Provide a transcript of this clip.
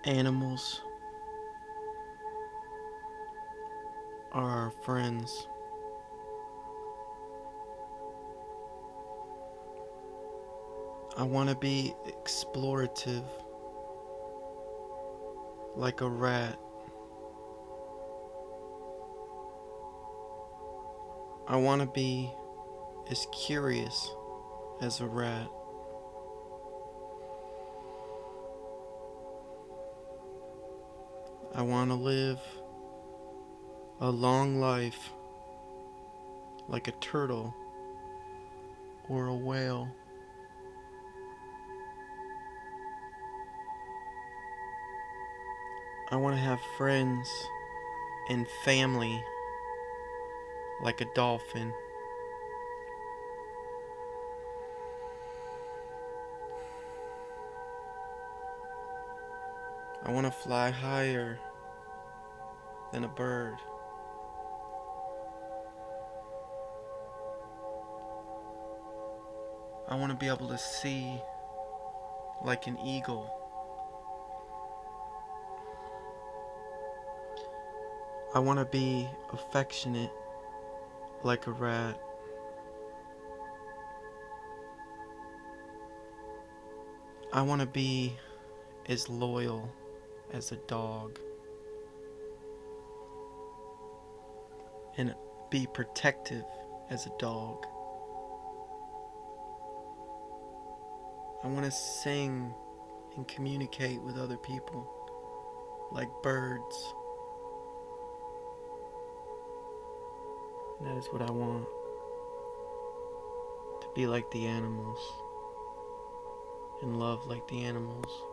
Animals are our friends. I want to be explorative like a rat. I want to be as curious as a rat. I want to live a long life like a turtle or a whale. I want to have friends and family like a dolphin. I want to fly higher than a bird. I want to be able to see like an eagle. I want to be affectionate like a rat. I want to be as loyal as a dog and be protective as a dog. I want to sing and communicate with other people like birds. And that is what I want, to be like the animals and love like the animals.